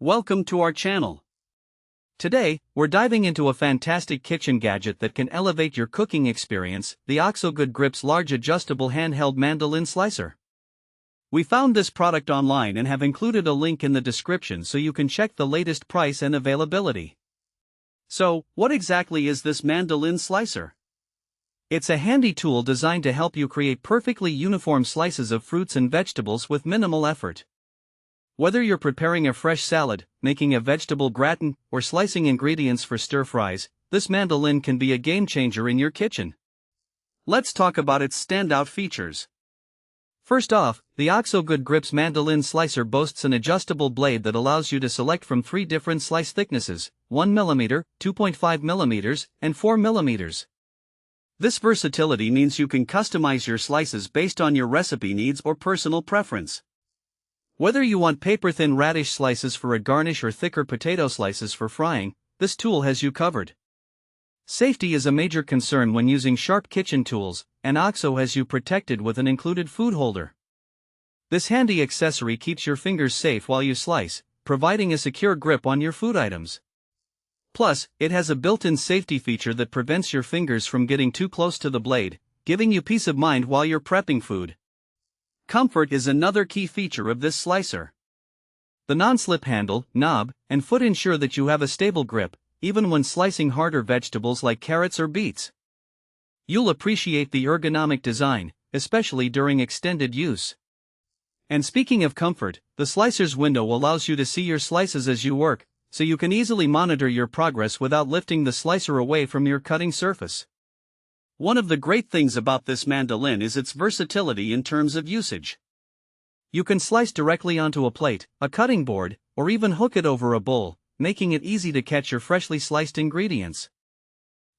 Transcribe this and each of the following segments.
Welcome to our channel. Today, we're diving into a fantastic kitchen gadget that can elevate your cooking experience, the OXO Good Grips Large Adjustable Handheld Mandoline Slicer. We found this product online and have included a link in the description so you can check the latest price and availability. So, what exactly is this Mandoline Slicer? It's a handy tool designed to help you create perfectly uniform slices of fruits and vegetables with minimal effort. Whether you're preparing a fresh salad, making a vegetable gratin, or slicing ingredients for stir-fries, this Mandoline can be a game-changer in your kitchen. Let's talk about its standout features. First off, the OXO Good Grips Mandoline Slicer boasts an adjustable blade that allows you to select from 3 different slice thicknesses, 1 mm, 2.5 mm, and 4 mm. This versatility means you can customize your slices based on your recipe needs or personal preference. Whether you want paper-thin radish slices for a garnish or thicker potato slices for frying, this tool has you covered. Safety is a major concern when using sharp kitchen tools, and OXO has you protected with an included food holder. This handy accessory keeps your fingers safe while you slice, providing a secure grip on your food items. Plus, it has a built-in safety feature that prevents your fingers from getting too close to the blade, giving you peace of mind while you're prepping food. Comfort is another key feature of this slicer. The non-slip handle, knob, and foot ensure that you have a stable grip, even when slicing harder vegetables like carrots or beets. You'll appreciate the ergonomic design, especially during extended use. And speaking of comfort, the slicer's window allows you to see your slices as you work, so you can easily monitor your progress without lifting the slicer away from your cutting surface. One of the great things about this Mandoline is its versatility in terms of usage. You can slice directly onto a plate, a cutting board, or even hook it over a bowl, making it easy to catch your freshly sliced ingredients.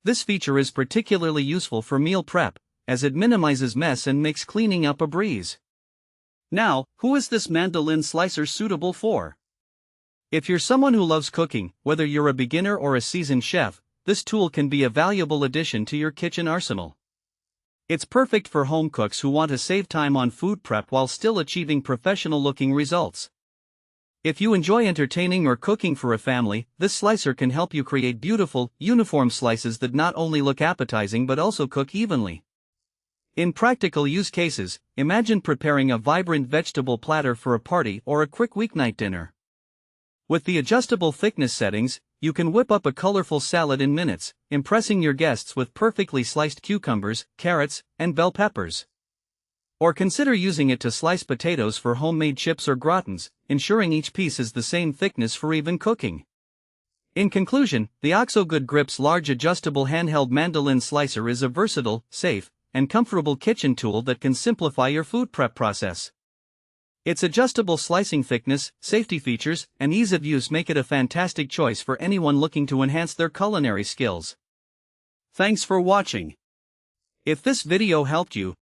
This feature is particularly useful for meal prep, as it minimizes mess and makes cleaning up a breeze. Now, who is this Mandoline Slicer suitable for? If you're someone who loves cooking, whether you're a beginner or a seasoned chef, this tool can be a valuable addition to your kitchen arsenal. It's perfect for home cooks who want to save time on food prep while still achieving professional-looking results. If you enjoy entertaining or cooking for a family, this slicer can help you create beautiful, uniform slices that not only look appetizing but also cook evenly. In practical use cases, imagine preparing a vibrant vegetable platter for a party or a quick weeknight dinner. With the adjustable thickness settings, you can whip up a colorful salad in minutes, impressing your guests with perfectly sliced cucumbers, carrots, and bell peppers. Or consider using it to slice potatoes for homemade chips or gratins, ensuring each piece is the same thickness for even cooking. In conclusion, the OXO Good Grips Large Adjustable Handheld Mandoline Slicer is a versatile, safe, and comfortable kitchen tool that can simplify your food prep process. Its adjustable slicing thickness, safety features, and ease of use make it a fantastic choice for anyone looking to enhance their culinary skills. Thanks for watching. If this video helped you,